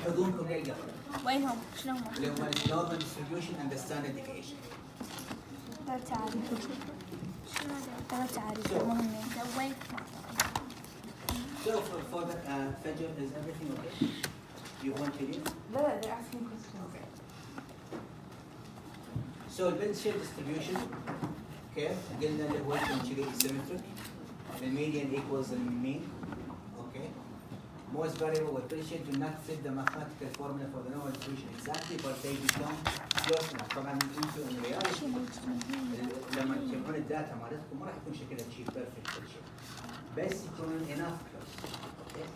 حضونكم للقبل وينهم؟ شنو هم؟ اللي هو النورمال ديستريبيوشن اند ستاندرد ديفيشن. لا تعريف. شنو هذا؟ لا تعريف مهمين. وين؟ So for the Fajr, is everything okay? You want to leave? لا they're asking questions. Okay. So البيلد شيب distribution كيف؟ قلنا اللي هو essentially symmetric. The median equals the mean. Okay. Most variable with bill shape do not fit the mathematical formula for the normal distribution exactly, but they become close enough. طبعا انتم in reality لما تجمعون الداتا مالتكم ما راح يكون شكلها شيء perfect كل شيء. بس يكونون enough close. Okay.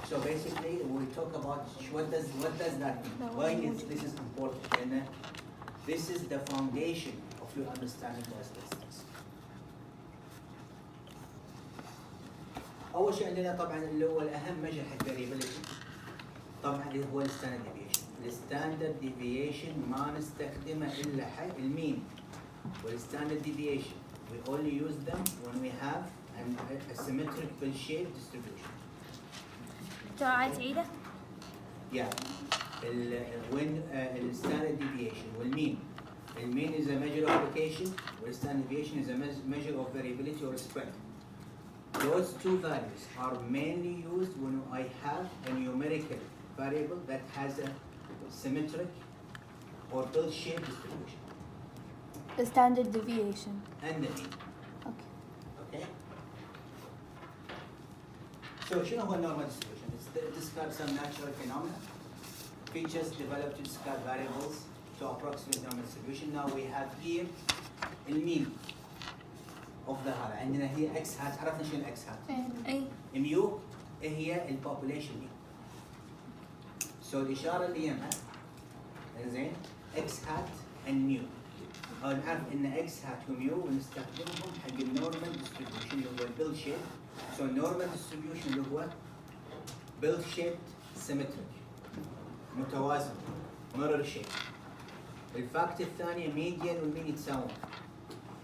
So basically we talk about what does that mean? Why is this is important? And this is the foundation of your understanding of statistics. أول شيء عندنا طبعا اللي هو الأهم measure حق variability طبعا اللي هو الستاندرد ديفيشن. الستاندرد ديفيشن ما نستخدمه إلا حق المين. والستاندرد ديفيشن we only use them when we have a symmetric bill-shaped distribution. تعيده؟ Yeah. When the standard deviation will mean the mean is a measure of location, where standard deviation is a measure of variability or spread. Those two values are mainly used when I have a numerical variable that has a symmetric or bill-shaped distribution. The standard deviation. And the mean. Okay. Okay? So, شنو هو normal distribution? It describes some natural phenomena, features developed to describe variables to approximate normal distribution. Now we have here المين of the هذا. عندنا هي x hat. عرفنا شنو x hat؟ أي. ميو هي البوبوليشن ميو. So الإشارة اللي يمها زين x hat and ميو. أو نعرف إن x hat وميو ونستخدمهم حق النورمال distribution اللي هو البيل شيب. So normal distribution اللي هو bill shaped symmetric متوازن mirror shape. الفاكت الثانية median والمين يتساوون.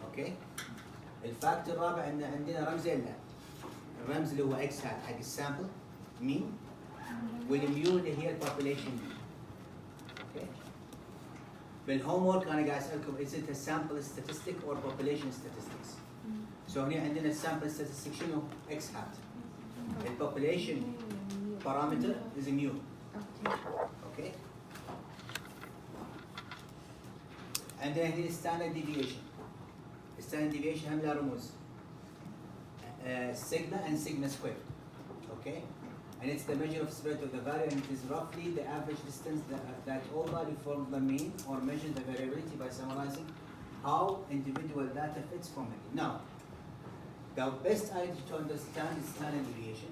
اوكي. الفاكت الرابع ان عندنا رمزين له. الرمز اللي هو x hat حق السامبل مين والميو اللي هي البوبوليشن مين. اوكي. بالهوم ورك انا قاعد اسالكم is it a sample statistic or population statistics؟ So هنا عندنا السامبل statistic شنو؟ x hat. البوبوليشن parameter is mu. Okay. عندنا هنا standard deviation. Standard deviation هم لها رموز. Sigma and sigma squared. Okay. And it's the measure of spread of the variable, and it is roughly the average distance that all value form the mean or measure the variability by summarizing how individual data fits from the mean. Now, the best idea to understand is standard deviation.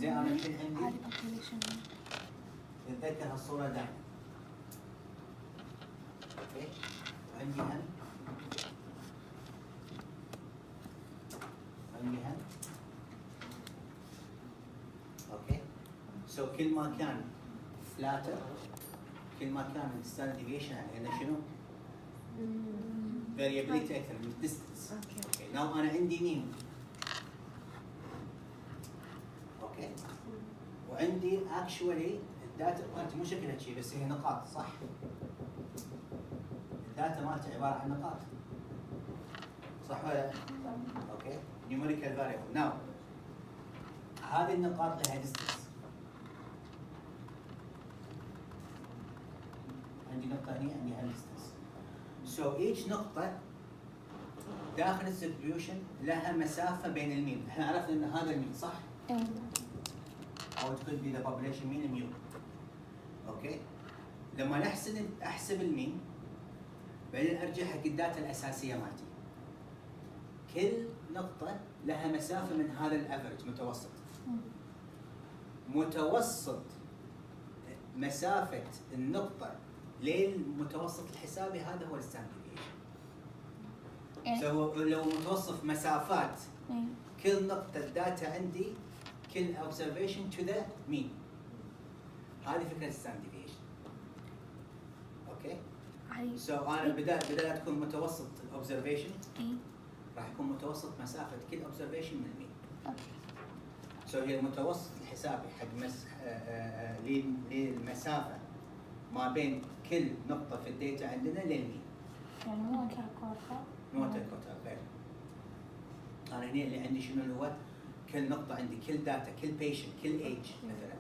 زين انا الحين عندي نتذكر هالصورة دائما. اوكي. وعندي هم اوكي. سو كل ما كان فلاتر كل ما كان الستاندرد ديفيشن لانه شنو؟ variability اكثر من distance. اوكي. ناو انا عندي مين؟ اوكي. وعندي actually الداتا مالتي مو شكلها شيء بس هي نقاط صح؟ الداتا مالتي عبارة عن نقاط. صح ولا لا؟ اوكي. numerical variable. Now هذه النقاط لها distance. عندي نقطة هنا عندي هاي distance. So each نقطة داخل الديستريبيوشن لها مسافة بين المين. احنا عرفنا ان هذا المين صح؟ أو it could be the population mean mu. اوكي. لما احسب المين بعدين ارجع حق الداتا الاساسية مالتي. كل نقطة لها مسافة من هذا الافرج متوسط. متوسط مسافة النقطة للمتوسط الحسابي هذا هو الستاندرد ديفيشن. لو متوسط مسافات كل نقطة داتا عندي كل observation to the mean. هذه فكرة الستاندرد ديفيشن. اوكي؟ هاي سو انا بدل لا تكون متوسط الاوبزرفيشن اي راح يكون متوسط مسافه كل اوبزرفيشن من المين. اوكي سو هي المتوسط الحسابي حق للمسافه ما بين كل نقطه في الداتا عندنا للمين. يعني مو كالكورتا مو توتال غير. انا هنا اللي عندي شنو اللي هو كل نقطه عندي كل داتا كل بيشنت كل ايج مثلا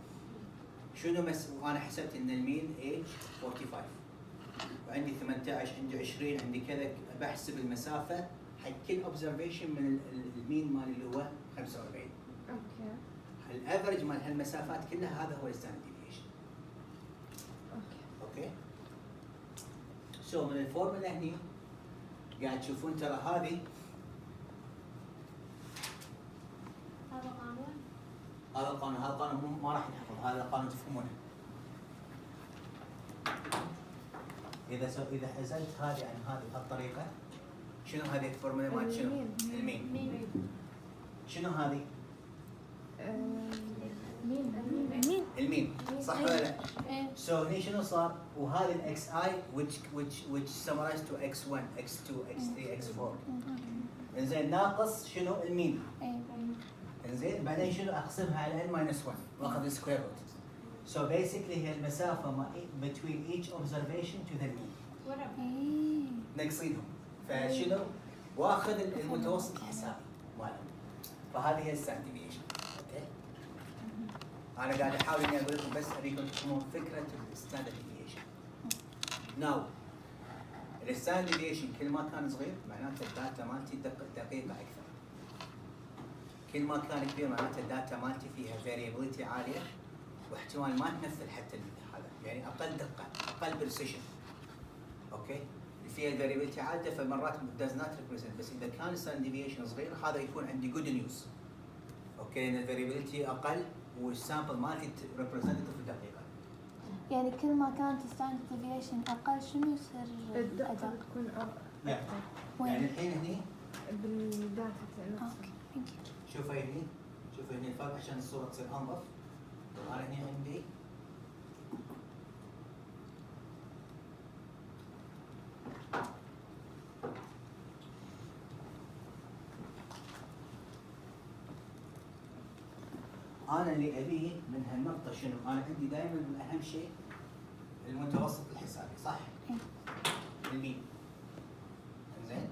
شنو وانا حسبت ان المين ايج 45 وعندي 18 عندي 20 عندي كذا بحسب المسافه حق كل اوبزرفيشن من المين مال اللي هو 45. اوكي الافرج مال هالمسافات كلها هذا هو الستاندرد ديفيشن. اوكي اوكي؟ سو من الفورمولا هني قاعد تشوفون ترى هذه هذا قانون هذا القانون ما راح ينحفظ، هذا القانون تفهمونه. اذا حزلت هذه عن هذه بهالطريقه شنو هذه الفورمولا مال شنو؟ المين. شنو هذه؟ المين صح ولا لا؟ سو هني شنو صار؟ وهذه الاكس اي which summarized to x1 x2 x3 x4 انزين ناقص شنو؟ المين. انزين بعدين شنو اقسمها على n minus 1 واخذ السكوير روت. So basically هي المسافة between each observation to the mean. نقصينهم. فشنو؟ واخذ المتوسط الحسابي مالهم. فهذه هي الستاندرد ديفيشن. اوكي؟ أنا قاعد أحاول إني أقول لكم بس أريكم تفهمون فكرة الستاندرد ديفيشن. ناو الستاندرد ديفيشن كل ما كان صغير معناته الداتا مالتي دقيقة أكثر. كل ما كان كبير معناته الداتا مالتي فيها variability عالية واحتمال ما تمثل حتى هذا يعني اقل دقه اقل بريسيشن. اوكي؟ فيها الفاريبيلتي عاليه فمرات does not represent بس اذا كان الستاندرد ديفيشن صغير هذا يكون عندي جود نيوز. اوكي؟ لان الفاريبيلتي اقل والسامبل مالتي ريبريزنتيف دقيقه. يعني كل ما كانت الستاندرد ديفيشن اقل شنو يصير الدقة الاداء؟ بتكون يعني وين؟ الحين هني بالداتا نفسها. اوكي ثانك يو. شوفي هني الفرق عشان الصوره تصير انظف. انا هني عندي انا اللي ابيه من هالنقطه شنو؟ انا عندي دائما اهم شيء المتوسط الحسابي صح؟ إيه. المين. زين؟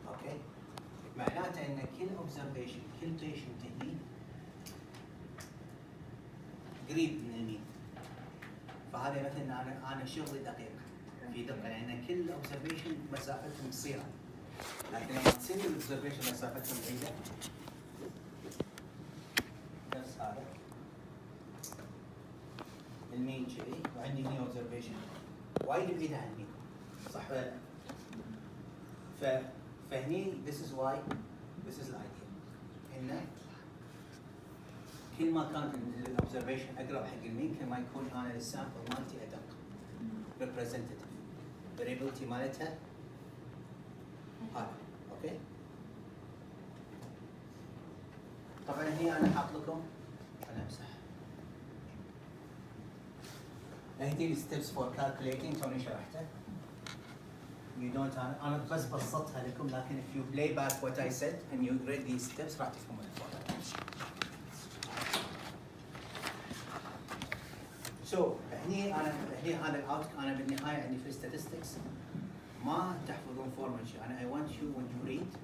اوكي؟ معناته ان كل اوبزرفيشن كل بيشنت هني قريب من المين. فهذا مثلا انا شغلي دقيق في دقه لان كل اوبزرفيشن مسافتهم قصيره. لكن لما تصير الاوبزرفيشن مسافتهم بعيده نفس هذا المين كذي وعندي هنا اوبزرفيشن وايد بعيده عن المين صح ولا لا؟ فهني this is why this is الidea انه كل ما كان الاوبزرفيشن اقرب حق المين كل ما يكون انا السامبل مالتي ادق representative variability مالتها هذا. اوكي؟ طبعا هنا انا حاط لكم انا امسح هذه الستبس فور كالكوليتنج توني شرحته. You don't انا بس بسطتها لكم لكن if you play back what I said and you read these steps راح تفهمون الفرق. So هني هذا الاوت انا بالنهايه عندي في statistics ما تحفظون فورمولا شيء. انا I want you when you read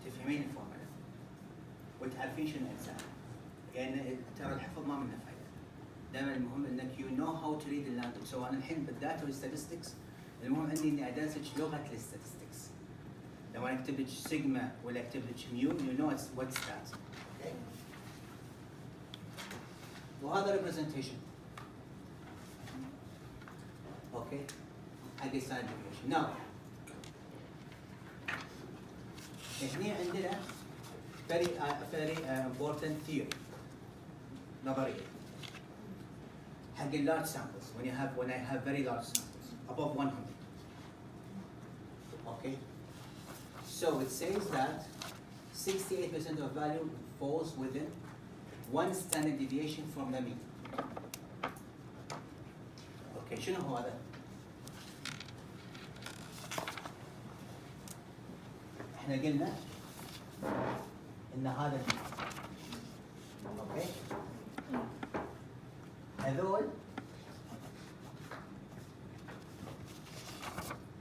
تفهمين الفورمولا وتعرفين شنو اجزاء. يعني ترى الحفظ ما منه فايده. دائما المهم انك you know how to read the language. سواء الحين بالداتا والstatistics المهم عندي اني ادرسك لغه الستاتستكس. لو انا اكتب لك سيجما ولا اكتب لك ميو you know what's that. Okay. وهذا representation. اوكي حق الستاندرد ديفيشن. ناو هني عندنا very important theory نظريه حق large samples when I have very large samples above 100. Okay, so it says that 68% of value falls within one standard deviation from the mean. اوكي شنو هو هذا؟ احنا قلنا ان هذا المين. اوكي هذول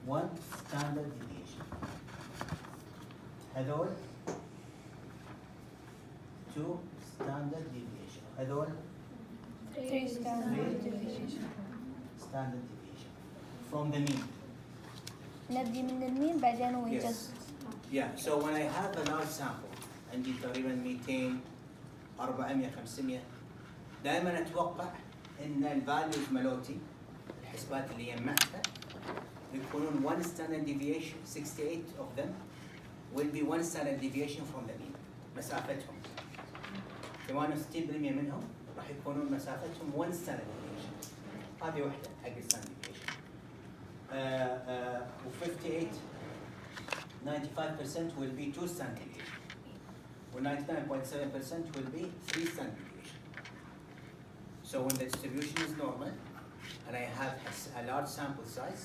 one standard deviation. هذول two standard deviation. هذول Three standard deviation. standard deviation from the mean. نبدي من المين بعدين we Yes. just Yeah, so when I have a large sample عندي تقريبا 200 400 500 دائما اتوقع ان الفاليوز مالوتي الحسبات اللي جمعتها يكونون one standard deviation 68 of them will be one standard deviation from the mean. مسافتهم 68% منهم راح يكونون مسافتهم one standard deviation. هذه وحده حق standard deviation. و 58 95% will be 2 standard deviation. و 99.7% will be 3 standard deviation. So when the distribution is normal and I have a large sample size,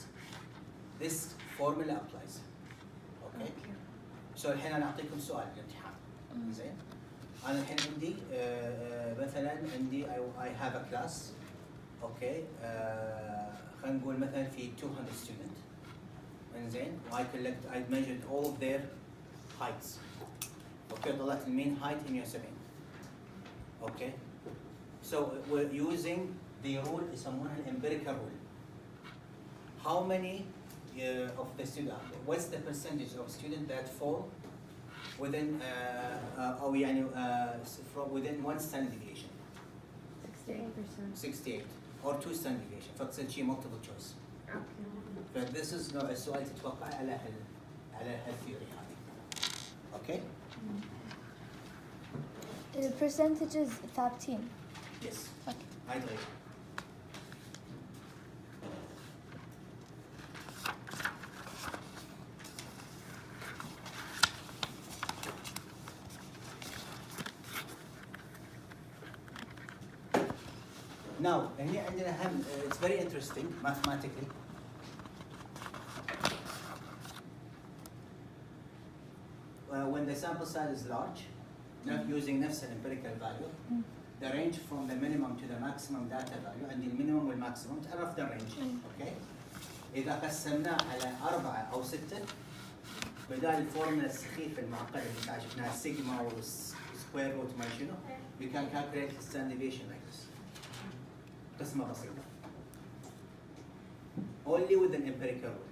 this formula applies. Okay? So الحين أنا أعطيكم سؤال للامتحان. زين؟ أنا الحين عندي مثلا عندي I have a class. Okay? خلينا نقول مثلا في 200 student. زين؟ I measured all of their heights. Okay? طلعت المين height 170. Okay? So we're using the rule يسمونها empirical rule. How many of the student, what's the percentage of students that fall within أو يعني from within one standard deviation? 68%. 68 or 2 standard deviation. فتصير شيء multiple choice. Okay. This is نوع السؤال تتوقع على هالثيوري هذه. Okay? the percentages ثابتين. Yes. Okay. هاي طريقة. Now, هني عندنا هم it's very interesting mathematically. When the sample size is large, not using نفس empirical value, the range from the minimum to the maximum data value عندي المينيمم والماكسيموم تعرف the range. Okay? إذا قسمناه على 4 أو 6 بدال الفورمولا السخيفة المعقدة اللي شفناها سيجما وسكوير روت ما شنو we can calculate the standard deviation like this. قسمة بسيطة. Only with an empirical rule.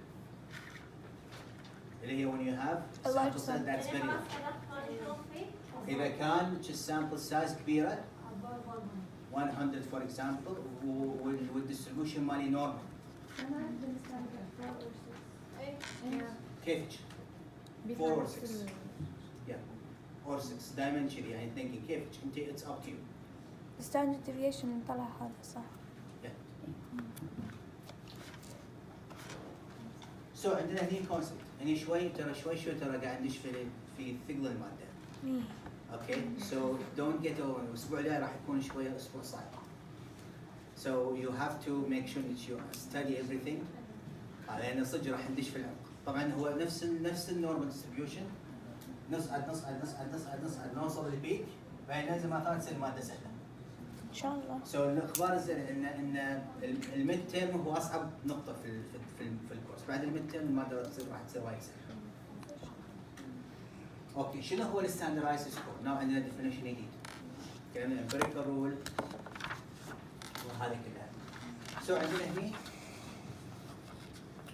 اللي هي when you have A large sample size that's very large. Okay. إذا كان sample size كبيرة 100 for example والdistribution مالي normal. كيفك؟ 4 or 6. Yeah. Or 6 دائما كذي يعني thinking كيفك انت it's up to you. standard deviation طلع هذا صح. Yeah. So عندنا هني concept هني شوي ترى قاعد ندش في ثقل المادة. Okay, so don't get over. الأسبوع الجاي راح يكون شوية أسبوع صعب. So you have to make sure that you study everything. لأن صدق راح ندش في العمق. طبعا هو نفس النورمال distribution. نصعد نوصل للبيك بعدين ننزل مرة ثانية تصير المادة سهلة. إن شاء الله. So الأخبار الزينة إن الميد تيرم هو أصعب نقطة في الكورس. بعد الميد تيرم المادة راح تصير وايد سهلة. اوكي شنو هو الستاندرايز سكور؟ نوع عندنا ديفينيشن جديد. كلمنا امبيريكال رول وهذه كلها. سو عندنا هني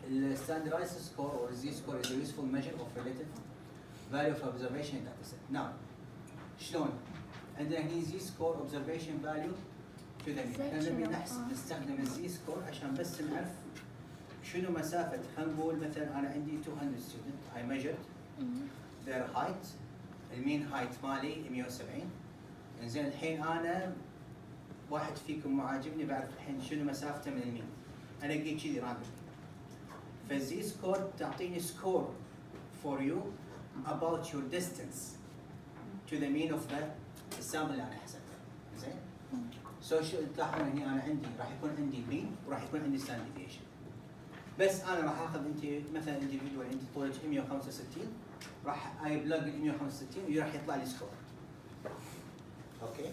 الستاندرايز سكور or Z score is a useful measure of relative value of observation in data set. Now شلون؟ عندنا هني Z score observation value to the mean. احنا نبي نستخدم الزي سكور عشان بس نعرف شنو مسافة. خلينا نقول مثلا أنا عندي 200 student I measured their height. المين height مالي 170. انزين الحين انا واحد فيكم معاجبني بعرف الحين شنو مسافته من المين. انا اقيت كذي راندوم. فالزي سكور تعطيني سكور for you about your distance to the mean of the sample اللي انا حسبته. زين؟ سو شو تلاحظون هنا انا عندي راح يكون عندي مين وراح يكون عندي ستاندرد ديفيشن. بس انا راح اخذ انت مثلا انديفيدوال انت طولك 165 راح اجيب لك ال 165 وراح يطلع لي سكور. اوكي؟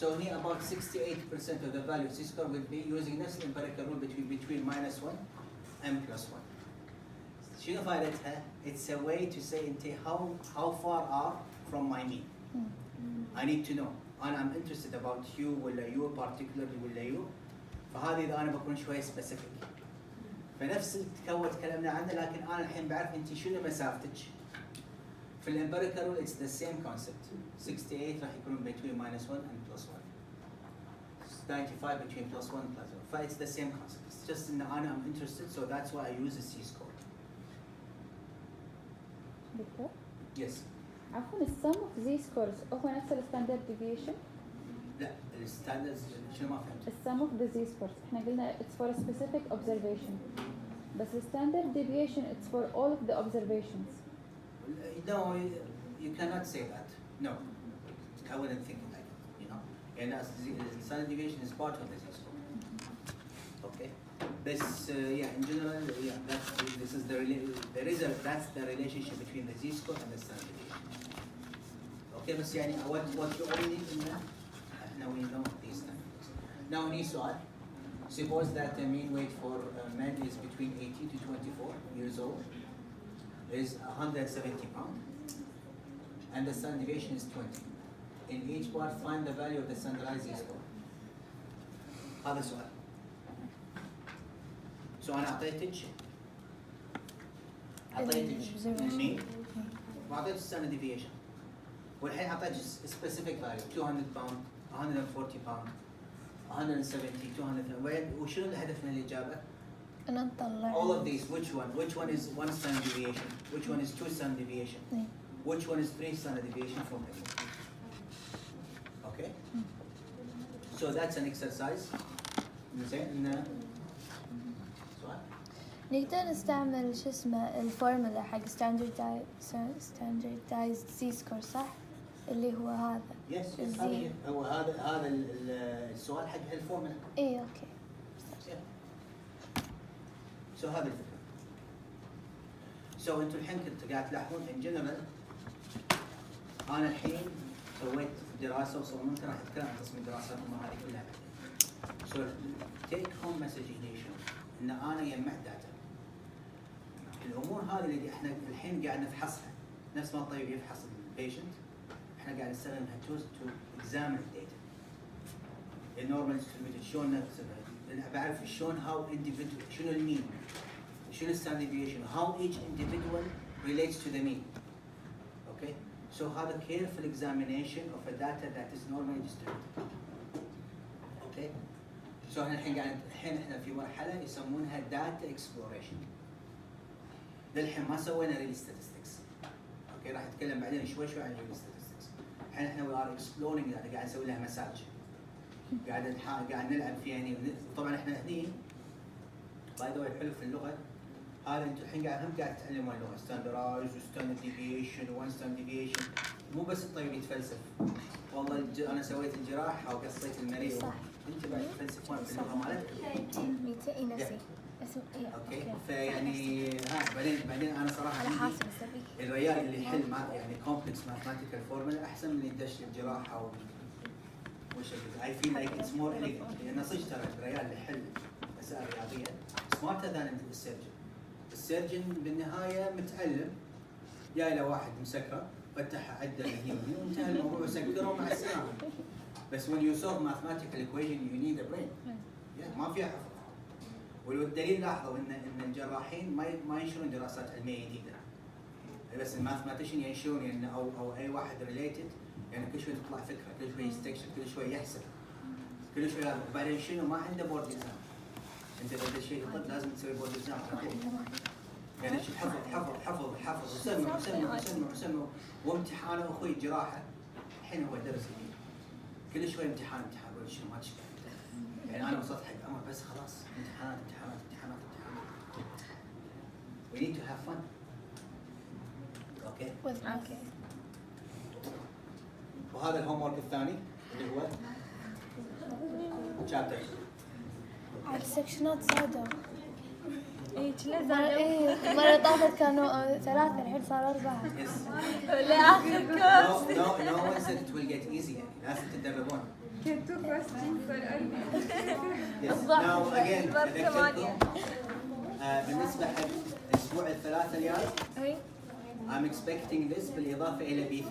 So here about 68% of the value of C-score will be using نفس empirical rule between -1 and +1. شنو فائدتها؟ It's a way to say انت how far are from my mean. I need to know. I'm interested about you ولا you particularly ولا you. فهذه اذا انا بكون شوي specific. فنفس التكون تكلمنا عنه لكن انا الحين بعرف انت شنو مسافتك. في الامبيريكال رول it's the same concept. 68 راح يكون between -1 and +1. 95 between +1 and +1. ف it's the same concept. It's just ان انا I'm interested so that's why I use the C-score. دكتور Yes. عفوا السم اوف زي سكورز هو نفس الستاندرد ديفيشن؟ لا الستاندرز شنو ما فهمت؟ السم اوف ذا زي سكورز احنا قلنا it's for a specific observation بس الستاندرد deviation it's for all of the observations. No, you cannot say that. No, I wouldn't think like that. You know, and as the standard deviation is part of the Z-score. Okay, this yeah in general this is that's the relationship between the Z-score and the standard deviation. Okay, بس يعني what you only need to know now we know these things. Now هني سؤال. Suppose that the mean weight for men is between 18 to 24 years old. Is 170 pounds and the standard deviation is 20. In each part find the value of the standardized Z-score. هذا السؤال. So أنا أعطيتك المين وأعطيتك standard deviation والحين أعطيتك specific value 200 pound 140 pound 170 200 وين وشنو الهدف من الإجابة؟ أنا نطلع All of these, which one is 1 standard deviation, which one is 2 standard deviation, which one is 3 standard deviation from the mean. Okay? So that's an exercise. زين سؤال؟ نقدر نستعمل شو اسمه الفورمولا حق standardized Z-score صح؟ اللي هو هذا. Yes, الزي. هو هذا السؤال حق الفورمولا. إيه أوكي. So هذه الفكرة. So انتم الحين كنتوا قاعد تلاحظون in general انا الحين سويت دراسة وصممت راح اتكلم عن تصميم دراسات وما هذه كلها بعدين. So take home message هنا شنو؟ ان انا جمعت داتا. الامور هذه اللي احنا الحين قاعد نفحصها نفس ما الطبيب يفحص البيشنت احنا قاعد نستخدمها to examine the data. النورمال distributed شلون نحسبها؟ بعرف شلون how individual شنو المين شنو standard deviation how each individual relates to the mean. Okay, so هذا careful examination of a data that is normally distributed. Okay, so الحين احنا في مرحلة يسمونها data exploration. للحين ما سوينا real statistics. Okay, راح اتكلم بعدين شوي عن real statistics. الحين احنا we are exploring يعني قاعد نسوي لها مساج. قاعد نلعب فيها هني طبعا احنا هني باي ذا واي الحلو في اللغه هذا انتم الحين قاعد تتعلمون اللغه ستاندرايز وستاندرد ديفيشن وان ستاندرد ديفيشن مو بس الطبيب يتفلسف والله انا سويت الجراحه وقصيت المريض صح. انت بعد تفلسفون في اللغه مالتك. 200 نسي اوكي فيعني بعدين انا صراحه على عندي حاسب السبي الرجال اللي يحل مع يعني كومبلكس ماثماتيكال فورمولا احسن من اللي يدش الجراحه و وش I feel like it's more elegant لأن صدق ترى الرجال اللي يحل مسائل رياضية smarter than السيرجن. السيرجن بالنهاية متعلم جاي له واحد مسكر فتح عدل هني وهني وانتهى الموضوع وسكره مع السلامة. بس when you solve mathematical equation you need a brain. ما فيها حفظ. والدليل لاحظوا ان الجراحين ما ينشرون دراسات علمية جديدة. بس الماثماتيشن ينشرون يعني او اي واحد ريليتد يعني كل شوي تطلع فكره كل شوي يستكشف كل شوي يحسب كل شوي وبعدين شنو ما عنده بورد اكزام. انت اذا شيء يطلع لازم تسوي بورد اكزام يعني حفظ وسمع وامتحان اخوي جراحه الحين هو درس جديد كل شوي امتحان ولا شنو ما تشبه يعني انا وصلت حق عمر بس خلاص امتحانات. We need to have fun. اوكي. with okay. وهذا الهوم ورك الثاني اللي هو شابتر. على السكشنات زادوا. ايه كنا مرة زادوا ايه المرة طافت كانوا 3 الحين صار 4. Yes. لاخر كورس. No one said it will get easy يعني لازم تتدربون. كان 2 questions for early. Yes. Now again أذكركم بالنسبة حق الأسبوع الثلاثة الجاي ايه I'm expecting this بالإضافة إلى B3.